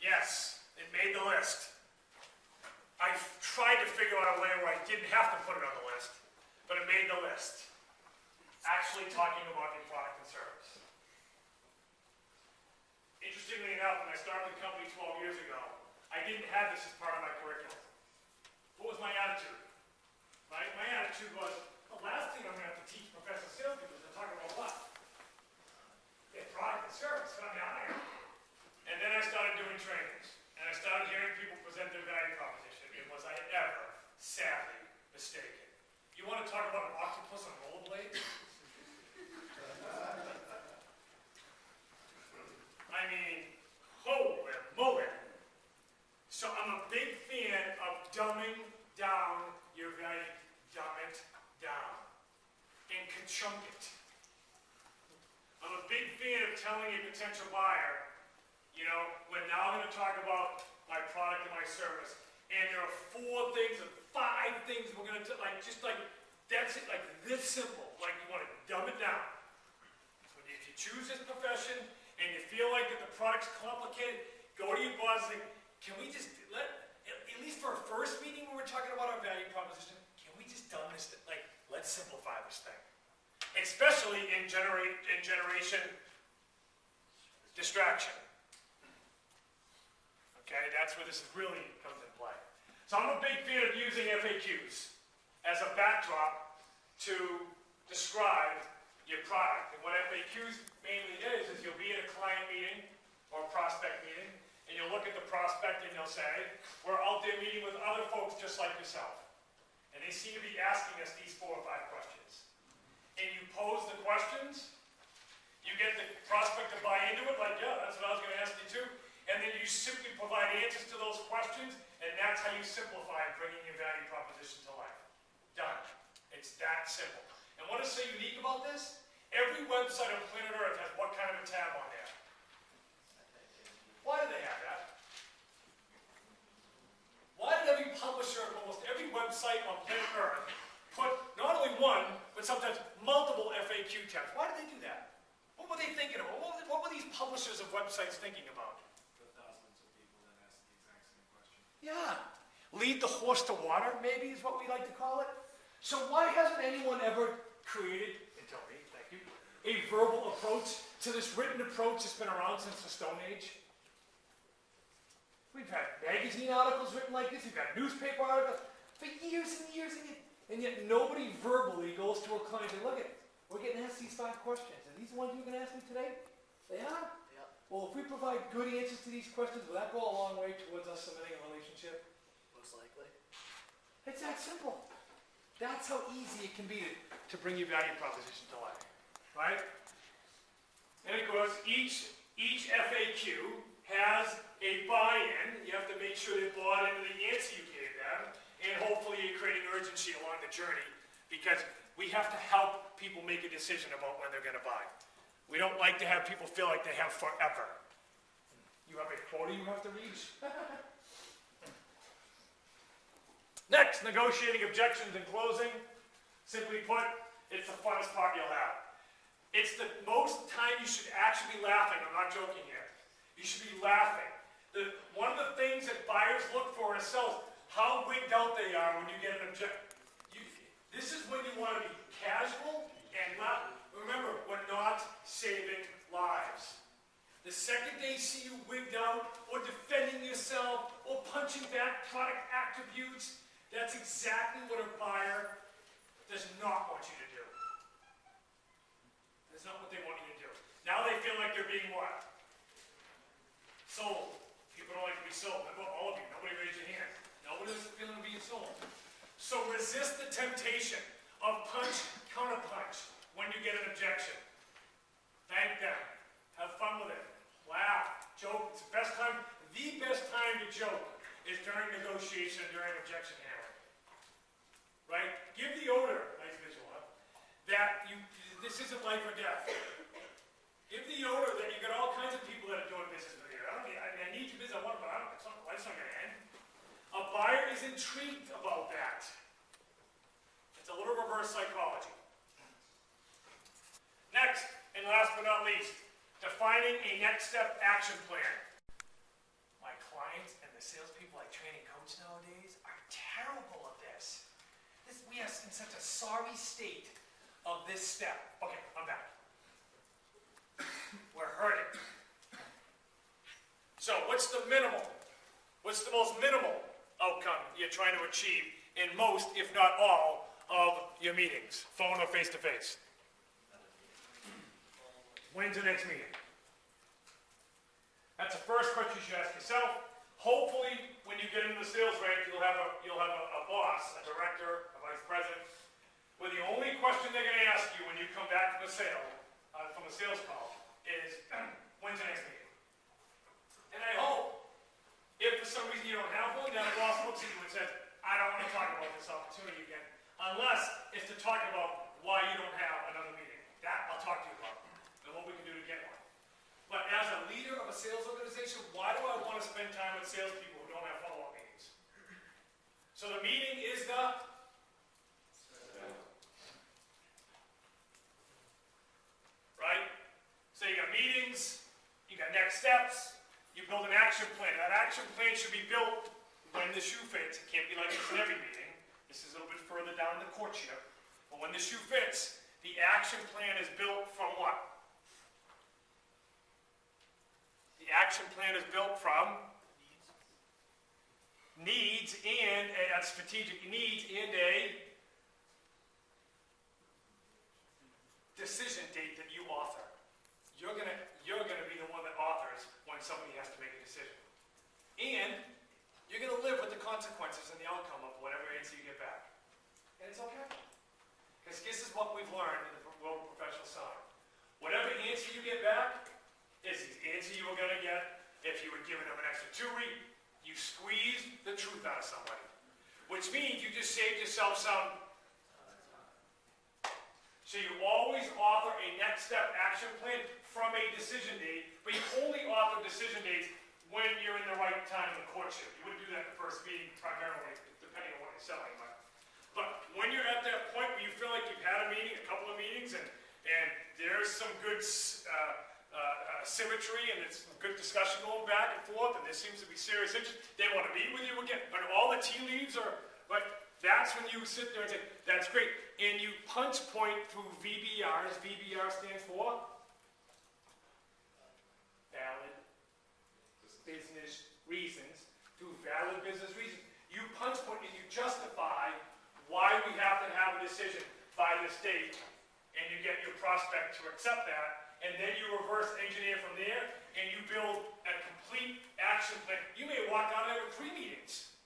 Yes, it made the list. I tried to figure out a way where I didn't have to put it on the list, but it made the list. Actually talking about your product and service. Interestingly enough, when I started the company 12 years ago, I didn't have this as part of my curriculum. What was my attitude? Right? My attitude was, the last thing I'm going to have to teach professional salespeople is to talk about what? Yeah, product and service, got me out of here. And then I started doing trainings, and I started hearing people present their value proposition, and was I ever sadly mistaken? You want to talk about an octopus on rollerblades? I mean, holy moly. So I'm a big fan of dumbing down your value. Dumb it down. And ka-chunk it. I'm a big fan of telling a potential buyer, you know, we're now going to talk about my product and my service. And there are 4 things or 5 things we're going to, that's it, like this simple. Like you want to dumb it down. So if you choose this profession and you feel like that the product's complicated, go to your boss and say, can we just at least for a first meeting when we're talking about our value proposition, can we just dumb this, let's simplify this thing. Especially in generation distraction. Okay, that's where this really comes into play. So I'm a big fan of using FAQs as a backdrop to describe your product. And what FAQs mainly is you'll be at a client meeting or a prospect meeting, and you'll look at the prospect and you'll say, we're out there meeting with other folks just like yourself. And they seem to be asking us these 4 or 5 questions. And you pose the questions, you get the prospect to buy into it, like, yeah, that's what I was going to ask you too. And then you simply provide answers to those questions, and that's how you simplify bringing your value proposition to life. Done. It's that simple. And what is so unique about this? Every website on planet Earth has what kind of a tab on there? Why do they have that? Why did every publisher of almost every website on planet Earth put not only 1, but sometimes multiple FAQ tabs? Why did they do that? What were they thinking about? What were these publishers of websites thinking about? The thousands of people that ask the exact same question. Yeah. Lead the horse to water, maybe, is what we like to call it. So why hasn't anyone ever created, until me, thank you, a verbal approach to this written approach that's been around since the Stone Age? We've had magazine articles written like this, we've had newspaper articles for years and years, and yet nobody verbally goes to a client and look at it. We're getting asked these 5 questions. Are these the ones you're going to ask me today? They are? Yeah. Well, if we provide good answers to these questions, will that go a long way towards us cementing a relationship? Most likely. It's that simple. That's how easy it can be to bring your value proposition to life, right? And of course, each FAQ has a buy-in. You have to make sure they bought into the answer you gave them, and hopefully you're creating urgency along the journey, because we have to help people make a decision about when they're going to buy. We don't like to have people feel like they have forever. You have a quota you have to reach. Next, negotiating objections and closing. Simply put, it's the funnest part you'll have. It's the most time you should actually be laughing. I'm not joking here. You should be laughing. One of the things that buyers look for in sellers, how wigged out they are when you get an objection. This is when you want to be casual and loud. Remember, we're not saving lives. The second they see you wigged out or defending yourself or punching back product attributes, that's exactly what a buyer does not want you to do. That's not what they want you to do. Now they feel like they're being what? Sold. People don't like to be sold. How about all of you? Nobody raised your hand. Nobody is feeling being sold. So resist the temptation of punch, counter-punch when you get an objection. Thank them. Have fun with it. Laugh. Joke. It's the best time. The best time to joke is during negotiation, during objection handling. Right? Give the owner, nice visual, huh? That this isn't life or death. Give the owner that you got all kinds of people that are doing business with you. I need your business, I want it, but life's not going to end. A buyer is intrigued about that. It's a little reverse psychology. Next, and last but not least, defining a next step action plan. My the salespeople like training coach nowadays are terrible at this. We are in such a sorry state of this step. Okay, I'm back. We're hurting. So what's the minimal? What's the most minimal outcome you're trying to achieve in most, if not all, of your meetings, phone or face-to-face? When's the next meeting? That's the first question you should ask yourself. Hopefully, when you get into the sales rank, you'll have a boss, a director, a vice president, where the only question they're going to ask you when you come back from a sales call is, when's the next meeting? And I hope, if for some reason you don't have one, then the boss looks at you and says, I don't want to talk about this opportunity again, unless it's to talk about why you don't have another meeting. That I'll talk to you about, and what we can do to get one. But as a leader of a sales organization, why do I want to spend time with salespeople who don't have follow-up meetings? So the meeting is the right? So you got meetings, you got next steps, you build an action plan. That action plan should be built when the shoe fits. It can't be like this in every meeting. This is a little bit further down the courtship. But when the shoe fits, the action plan is built from what? The action plan is built from needs and a strategic needs and a decision date that you author. You're gonna be the one that authors when somebody has to make a decision. And you're gonna live with the consequences and the outcome of whatever answer you get back. And it's okay. Because this is what we've learned in the world of professional selling. Whatever answer you get back is the answer you were going to get if you were giving them an extra 2 weeks. You squeezed the truth out of somebody. Which means you just saved yourself some. So you always author a next step action plan from a decision date, but you only author decision dates when you're in the right time of the courtship. You wouldn't do that in the first meeting primarily, depending on what you're selling. But when you're at that point where you feel like you've had a meeting, a couple of meetings, and there's some good symmetry and it's good discussion going back and forth, and there seems to be serious interest. They want to meet with you again. But all the tea leaves are, but that's when you sit there and say, that's great. And you punch point through VBRs. VBR stands for valid business reasons. Through valid business reasons. You punch point and you justify why we have to have a decision by this date, and you get your prospect to accept that. And then you reverse engineer from there, and you build a complete action plan. You may walk out of there with 3 meetings.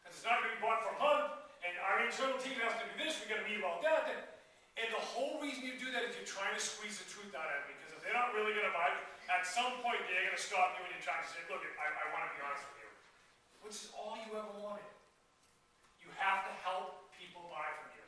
Because it's not going to be bought for a month, and our internal team has to do this, we're going to meet about that. And the whole reason you do that is you're trying to squeeze the truth out of them. Because if they're not really going to buy it, at some point they're going to stop you and you're trying to say, look, I want to be honest with you. Which is all you ever wanted. You have to help people buy from you.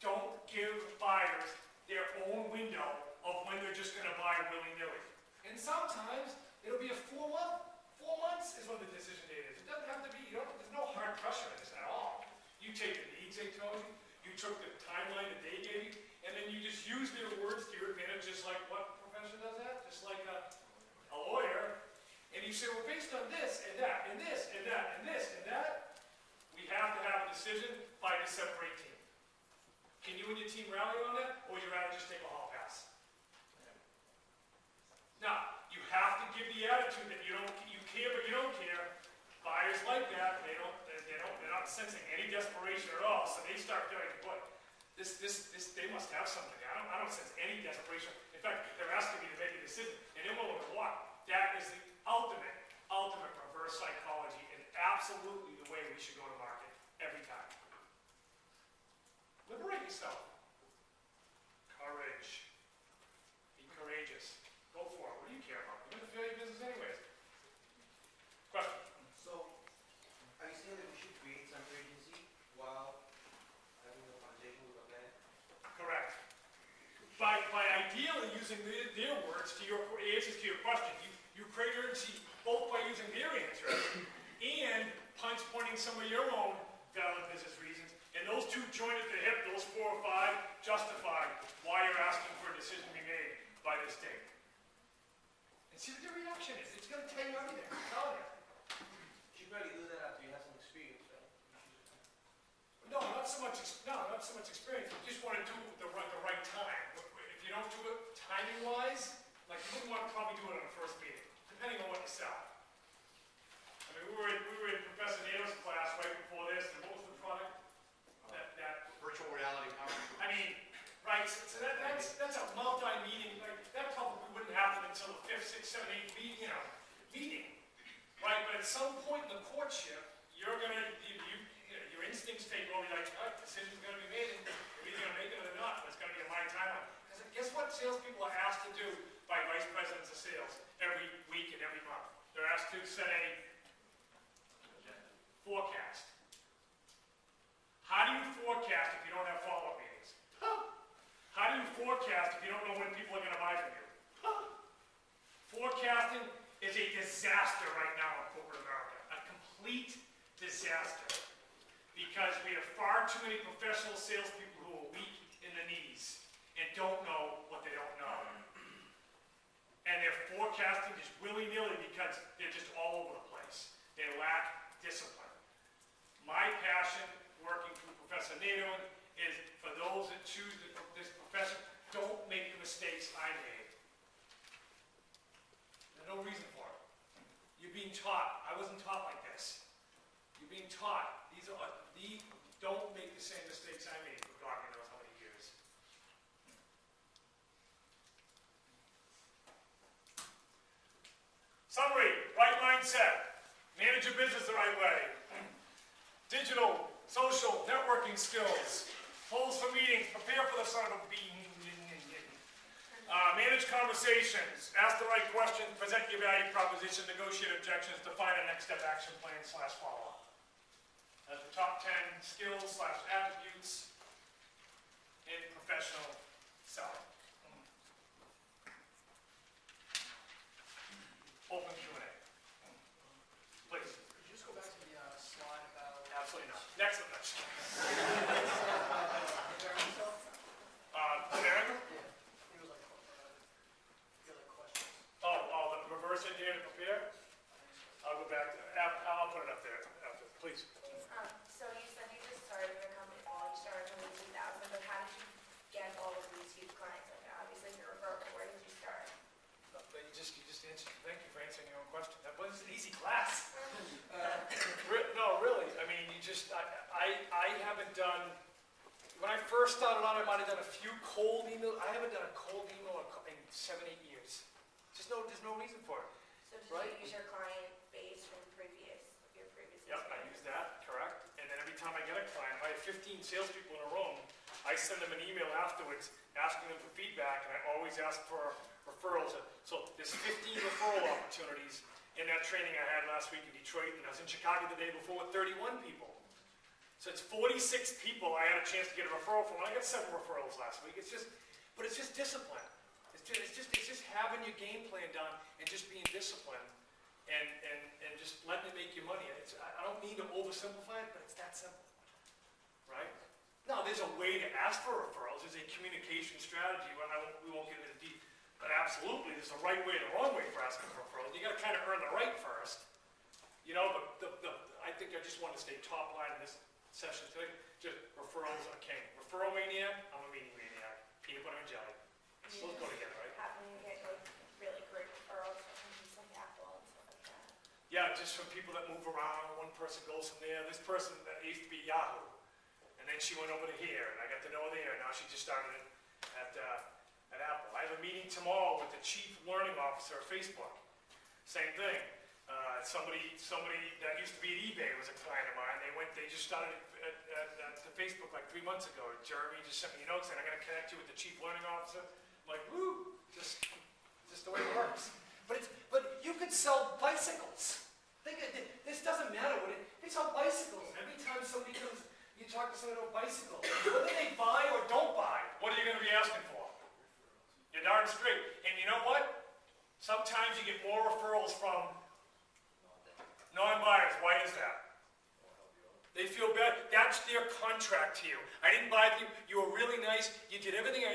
Don't give buyers their own window of when they're just going to buy willy-nilly. And sometimes it'll be a 4 month. 4 months is when the decision date is. It doesn't have to be, there's no hard pressure in this at all. You take the needs they told you, you took the timeline that they gave you, and then you just use their words to your advantage, just like what profession does that? Just like a lawyer. And you say, well, based on this and that and this and that and this and that, we have to have a decision by December 18th. Can you and your team rally on that, or would you rather just take a hall pass? Now, you have to give the attitude that you care, but you don't care. Buyers like that, they're not sensing any desperation at all, so they start feeling, boy, they must have something. I don't sense any desperation. In fact, they're asking me to make a decision, and they're willing to walk. That is the ultimate reverse psychology, and absolutely the way we should go to market every time. Liberate yourself. Courage. Be courageous. Go for it. What do you care about? You're going to fail your business anyways. Question? So, are you saying that we should create some urgency while having a conversation with a client? Correct. By ideally using their words to your answers to your question, you create urgency both by using their answers and punch pointing some of your own valid business reasons. And those two join at the hip, those 4 or 5, justify why you're asking for a decision to be made by this date. And see what the reaction is. It's going to tell you everything. I'm telling you. No, not so much experience, you just wanna do it at the right time. If you don't do it timing-wise, like, you wouldn't wanna probably do it on the first meeting, depending on what you sell. I mean, we were in Professor Nato's class right before this, and what was the product? That Virtual reality conference. I mean, right, so that's a multi-meeting, like, that probably wouldn't happen until the 5th, 6th, 7th, 8th meeting, right? But at some point in the courtship, you're gonna, your instincts take over, you're like, oh, decision's gonna be made, and you're either gonna make it or not, but it's gonna be a my timeline. Because guess what salespeople are asked to do by vice presidents of sales every week and every month? They're asked to set a forecast. How do you forecast if you don't have follow-up meetings? How do you forecast if you don't know when people are going to buy from you? Forecasting is a disaster right now in corporate America. A complete disaster. Because we have far too many professional salespeople who are weak in the knees and don't know what they don't know. And they're forecasting just willy-nilly because they're just all over the place. They lack discipline. My passion working through Professor Nato is for those that choose this profession, don't make the mistakes I made. There's no reason for it. You're being taught. I wasn't taught like this. You're being taught. Don't make the same mistakes I made for God knows how many years. Summary, right mindset. Manage your business the right way. Digital, social, networking skills. Polls for meetings. Prepare for the son of a bean. Manage conversations. Ask the right questions. Present your value proposition. Negotiate objections. Define a next step action plan / follow-up. That's the top 10 skills / attributes in professional selling. Open Q&A. Please. Could you just go back to the slide about... Absolutely not. Next one. environmental? Sharon? Yeah. It was like, questions. Oh, the reverse engineer to prepare? I'll go back. I'll put it up there after. Please. So you said you just started your company, well, you started in 2000, but how did you get all of these huge clients? Like, obviously, you're a broker. Where did you start? But you just answered. Thank you for answering your own question. That wasn't an easy class. No, really. I mean, I haven't done. When I first started out, I might have done a few cold emails. I haven't done a cold email in 7, 8 years. There's no reason for it. So did Right. you use your client base from your previous Yep, I experience? use that, correct. And then every time I get a client, if I have 15 salespeople in a room, I send them an email afterwards asking them for feedback, and I always ask for referrals. So there's 15 referral opportunities in that training I had last week in Detroit, and I was in Chicago the day before with 31 people. So it's 46 people I had a chance to get a referral from. I got 7 referrals last week. It's just discipline. It's just having your game plan done and just being disciplined. And just letting it make you money. I don't mean to oversimplify it, but it's that simple, right? Now, there's a way to ask for referrals. There's a communication strategy. We won't get into the deep, but absolutely, there's a right way and a wrong way for asking for referrals. You got to kind of earn the right first. You know, I think I just want to stay top line in this session today. Just referrals are king. Referral maniac, I'm a meeting maniac. Peanut butter and jelly. Let's go together, right? Happen to get like really great referrals from companies like Apple and stuff like that. Yeah, just from people that move around. One person goes from there. This person that used to be Yahoo, and then she went over to here, and I got to know her there. Now she just started at Apple. I have a meeting tomorrow with the chief learning officer of Facebook. Same thing. Somebody that used to be at eBay was a client of mine. They just started at Facebook like 3 months ago. Jeremy just sent me a note saying, I'm going to connect you with the chief learning officer. I'm like, woo, just the way it works. But you could sell bicycles. This doesn't matter what they sell bicycles. Every time somebody comes, you talk to somebody about bicycle, whether they buy or don't buy, what are you going to be asking for? You're darn straight. And you know what? Sometimes you get more referrals from non-buyers. Why is that? They feel bad. That's their contract to you. I didn't buy you. You were really nice. You did everything I asked.